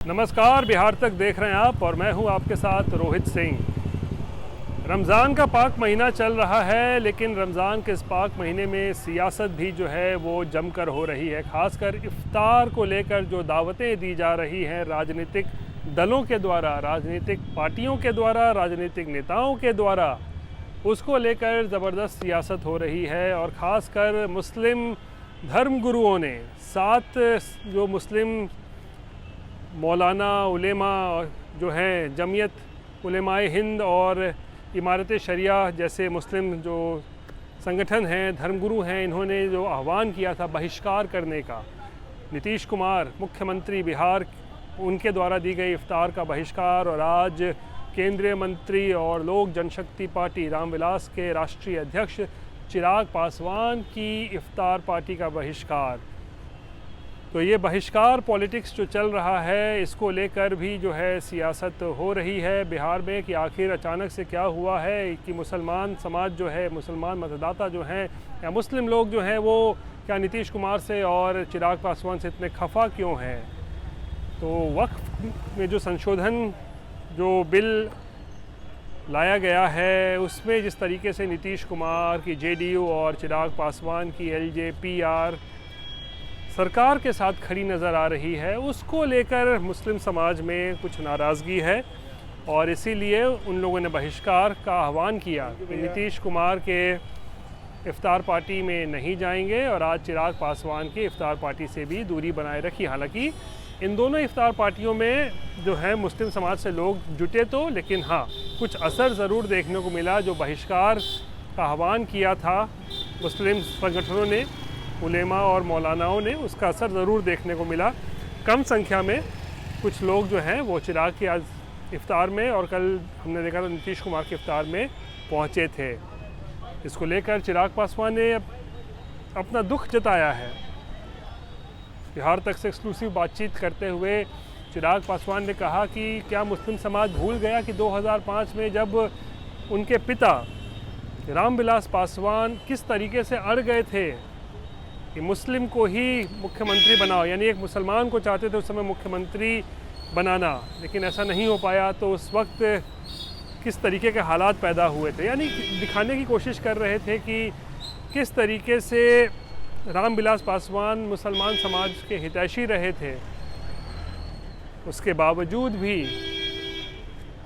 नमस्कार, बिहार तक देख रहे हैं आप और मैं हूं आपके साथ रोहित सिंह। रमज़ान का पाक महीना चल रहा है, लेकिन रमज़ान के इस पाक महीने में सियासत भी जो है वो जमकर हो रही है। ख़ासकर इफ्तार को लेकर जो दावतें दी जा रही हैं राजनीतिक दलों के द्वारा, राजनीतिक पार्टियों के द्वारा, राजनीतिक नेताओं के द्वारा, उसको लेकर ज़बरदस्त सियासत हो रही है। और ख़ासकर मुस्लिम धर्मगुरुओं ने 7 जो मुस्लिम मौलाना उलेमा जो हैं, जमीयत उलेमाए हिंद और इमारत शरिया जैसे मुस्लिम जो संगठन हैं, धर्मगुरु हैं, इन्होंने जो आह्वान किया था बहिष्कार करने का, नीतीश कुमार मुख्यमंत्री बिहार, उनके द्वारा दी गई इफ्तार का बहिष्कार। और आज केंद्रीय मंत्री और लोक जनशक्ति पार्टी रामविलास के राष्ट्रीय अध्यक्ष चिराग पासवान की इफ्तार पार्टी का बहिष्कार। तो ये बहिष्कार पॉलिटिक्स जो चल रहा है, इसको लेकर भी जो है सियासत हो रही है बिहार में कि आखिर अचानक से क्या हुआ है कि मुसलमान समाज जो है, मुसलमान मतदाता जो हैं या मुस्लिम लोग जो हैं, वो क्या नीतीश कुमार से और चिराग पासवान से इतने खफा क्यों हैं। तो वक्फ में जो संशोधन जो बिल लाया गया है, उसमें जिस तरीके से नीतीश कुमार की जेडीयू और चिराग पासवान की एलजेपीआर सरकार के साथ खड़ी नज़र आ रही है, उसको लेकर मुस्लिम समाज में कुछ नाराज़गी है और इसीलिए उन लोगों ने बहिष्कार का आह्वान किया कि नीतीश कुमार के इफ्तार पार्टी में नहीं जाएंगे और आज चिराग पासवान की इफ्तार पार्टी से भी दूरी बनाए रखी। हालांकि इन दोनों इफ्तार पार्टियों में जो है मुस्लिम समाज से लोग जुटे तो, लेकिन हाँ, कुछ असर ज़रूर देखने को मिला। जो बहिष्कार का आह्वान किया था मुस्लिम संगठनों ने, उलेमा और मौलानाओं ने, उसका असर ज़रूर देखने को मिला। कम संख्या में कुछ लोग जो हैं वो चिराग के आज इफ्तार में और कल हमने देखा था नीतीश कुमार के इफ्तार में पहुंचे थे। इसको लेकर चिराग पासवान ने अपना दुख जताया है। बिहार तक से एक्सक्लूसिव बातचीत करते हुए चिराग पासवान ने कहा कि क्या मुस्लिम समाज भूल गया कि 2005 में जब उनके पिता रामविलास पासवान किस तरीके से अड़ गए थे कि मुस्लिम को ही मुख्यमंत्री बनाओ, यानी एक मुसलमान को चाहते थे उस समय मुख्यमंत्री बनाना, लेकिन ऐसा नहीं हो पाया। तो उस वक्त किस तरीके के हालात पैदा हुए थे, यानी दिखाने की कोशिश कर रहे थे कि किस तरीके से रामविलास पासवान मुसलमान समाज के हितैषी रहे थे। उसके बावजूद भी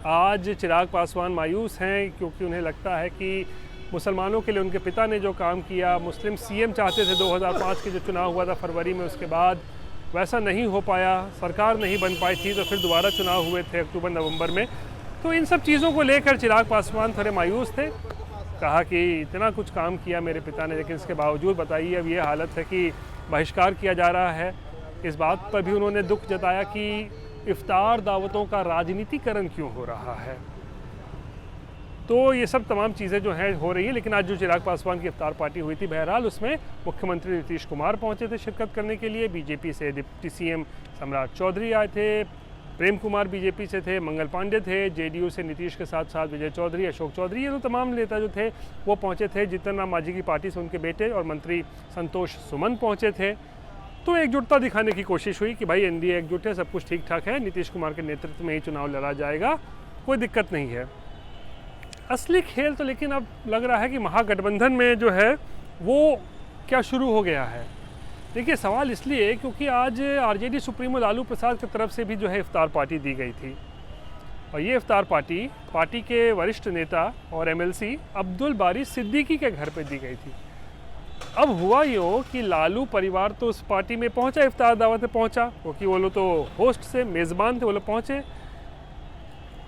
आज चिराग पासवान मायूस हैं क्योंकि उन्हें लगता है कि मुसलमानों के लिए उनके पिता ने जो काम किया, मुस्लिम सीएम चाहते थे 2005 के जो चुनाव हुआ था फरवरी में, उसके बाद वैसा नहीं हो पाया, सरकार नहीं बन पाई थी, तो फिर दोबारा चुनाव हुए थे अक्टूबर नवंबर में। तो इन सब चीज़ों को लेकर चिराग पासवान थोड़े मायूस थे। कहा कि इतना कुछ काम किया मेरे पिता ने, लेकिन इसके बावजूद बताइए अब ये हालत है कि बहिष्कार किया जा रहा है। इस बात पर भी उन्होंने दुख जताया कि इफ्तार दावतों का राजनीतिकरण क्यों हो रहा है। तो ये सब तमाम चीज़ें जो हैं हो रही हैं। लेकिन आज जो चिराग पासवान की इफ्तार पार्टी हुई थी, बहरहाल उसमें मुख्यमंत्री नीतीश कुमार पहुंचे थे शिरकत करने के लिए। बीजेपी से डिप्टी सीएम सम्राट चौधरी आए थे, प्रेम कुमार बीजेपी से थे, मंगल पांडे थे, जेडीयू से नीतीश के साथ साथ विजय चौधरी, अशोक चौधरी, ये तो तमाम नेता जो थे वो पहुँचे थे। जीतन राम मांझी की पार्टी से उनके बेटे और मंत्री संतोष सुमन पहुँचे थे। तो एकजुटता दिखाने की कोशिश हुई कि भाई एनडीए एकजुट है, सब कुछ ठीक ठाक है, नीतीश कुमार के नेतृत्व में ही चुनाव लड़ा जाएगा, कोई दिक्कत नहीं है। असली खेल तो लेकिन अब लग रहा है कि महागठबंधन में जो है वो क्या शुरू हो गया है। देखिए, सवाल इसलिए क्योंकि आज आरजेडी सुप्रीमो लालू प्रसाद की तरफ से भी जो है इफ्तार पार्टी दी गई थी और ये इफ्तार पार्टी के वरिष्ठ नेता और एमएलसी अब्दुल बारी सिद्दीकी के घर पे दी गई थी। अब हुआ यूँ कि लालू परिवार तो उस पार्टी में पहुंचा, इफ्तार दावत में पहुंचा, क्योंकि वो लोग तो होस्ट से मेज़बान थे, वो लोग पहुँचे।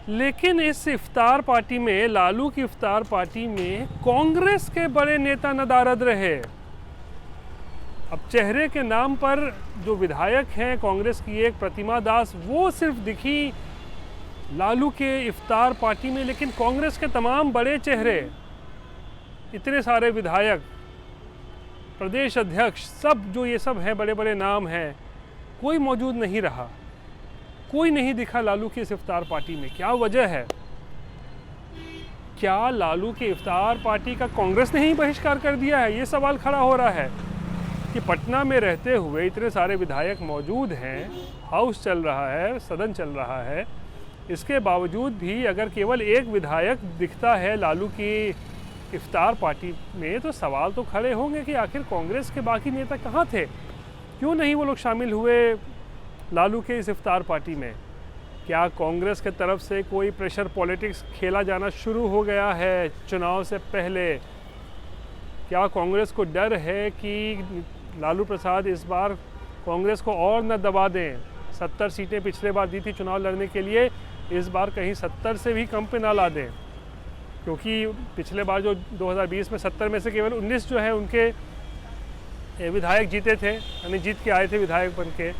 लेकिन इस इफ्तार पार्टी में, लालू की इफ्तार पार्टी में कांग्रेस के बड़े नेता नदारद रहे। अब चेहरे के नाम पर जो विधायक हैं कांग्रेस की, एक प्रतिमा दास, वो सिर्फ दिखी लालू के इफ्तार पार्टी में, लेकिन कांग्रेस के तमाम बड़े चेहरे, इतने सारे विधायक, प्रदेश अध्यक्ष, सब जो ये सब हैं, बड़े बड़े नाम हैं, कोई मौजूद नहीं रहा, कोई नहीं दिखा लालू की इस इफ्तार पार्टी में। क्या वजह है? क्या लालू के इफ्तार पार्टी का कांग्रेस ने ही बहिष्कार कर दिया है? ये सवाल खड़ा हो रहा है कि पटना में रहते हुए इतने सारे विधायक मौजूद हैं, हाउस चल रहा है, सदन चल रहा है, इसके बावजूद भी अगर केवल एक विधायक दिखता है लालू की इफ्तार पार्टी में, तो सवाल तो खड़े होंगे कि आखिर कांग्रेस के बाकी नेता कहाँ थे, क्यों नहीं वो लोग शामिल हुए लालू के इस इफ्तार पार्टी में। क्या कांग्रेस के तरफ से कोई प्रेशर पॉलिटिक्स खेला जाना शुरू हो गया है चुनाव से पहले? क्या कांग्रेस को डर है कि लालू प्रसाद इस बार कांग्रेस को और न दबा दें? 70 सीटें पिछले बार दी थी चुनाव लड़ने के लिए, इस बार कहीं 70 से भी कम पे ना ला दें, क्योंकि पिछले बार जो 2020 में 70 में से केवल 19 जो है उनके विधायक जीते थे, यानी जीत के आए थे विधायक बन के।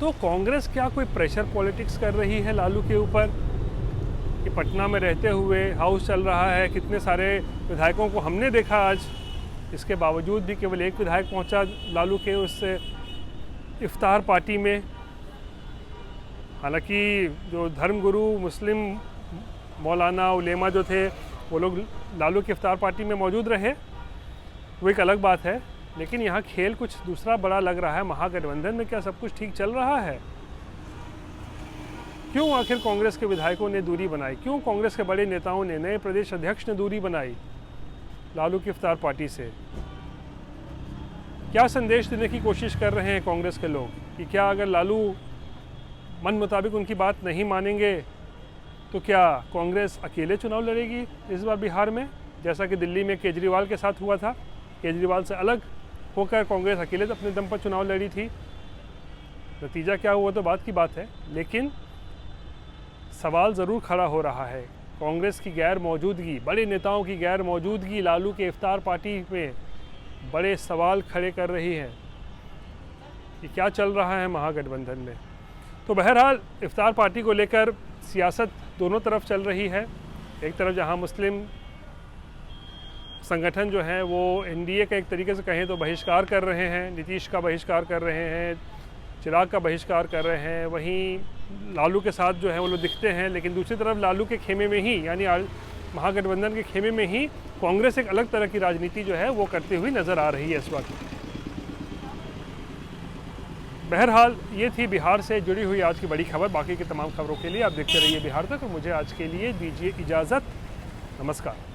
तो कांग्रेस क्या कोई प्रेशर पॉलिटिक्स कर रही है लालू के ऊपर कि पटना में रहते हुए हाउस चल रहा है, कितने सारे विधायकों को हमने देखा आज, इसके बावजूद भी केवल एक विधायक पहुंचा लालू के उस इफ्तार पार्टी में। हालांकि जो धर्मगुरु मुस्लिम मौलाना उलेमा जो थे वो लोग लालू की इफ्तार पार्टी में मौजूद रहे, वो एक अलग बात है, लेकिन यहाँ खेल कुछ दूसरा बड़ा लग रहा है। महागठबंधन में क्या सब कुछ ठीक चल रहा है? क्यों आखिर कांग्रेस के विधायकों ने दूरी बनाई? क्यों कांग्रेस के बड़े नेताओं ने, नए प्रदेश अध्यक्ष ने दूरी बनाई लालू की इफ्तार पार्टी से? क्या संदेश देने की कोशिश कर रहे हैं कांग्रेस के लोग कि क्या अगर लालू मन मुताबिक उनकी बात नहीं मानेंगे तो क्या कांग्रेस अकेले चुनाव लड़ेगी इस बार बिहार में, जैसा कि दिल्ली में केजरीवाल के साथ हुआ था? केजरीवाल से अलग होकर कांग्रेस अकेले अपने दम पर चुनाव लड़ी थी। नतीजा क्या हुआ तो बात की बात है, लेकिन सवाल ज़रूर खड़ा हो रहा है। कांग्रेस की गैर मौजूदगी, बड़े नेताओं की गैर मौजूदगी लालू के इफ्तार पार्टी में बड़े सवाल खड़े कर रही है कि क्या चल रहा है महागठबंधन में। तो बहरहाल इफ्तार पार्टी को लेकर सियासत दोनों तरफ चल रही है। एक तरफ जहां मुस्लिम संगठन जो हैं वो एनडीए का एक तरीके से कहें तो बहिष्कार कर रहे हैं, नीतीश का बहिष्कार कर रहे हैं, चिराग का बहिष्कार कर रहे हैं, वहीं लालू के साथ जो है वो लोग दिखते हैं, लेकिन दूसरी तरफ लालू के खेमे में ही, यानी महागठबंधन के खेमे में ही कांग्रेस एक अलग तरह की राजनीति जो है वो करती हुई नज़र आ रही है इस वक्त। बहरहाल ये थी बिहार से जुड़ी हुई आज की बड़ी खबर। बाकी की तमाम खबरों के लिए आप देखते रहिए बिहार तक, और मुझे आज के लिए दीजिए इजाज़त। नमस्कार।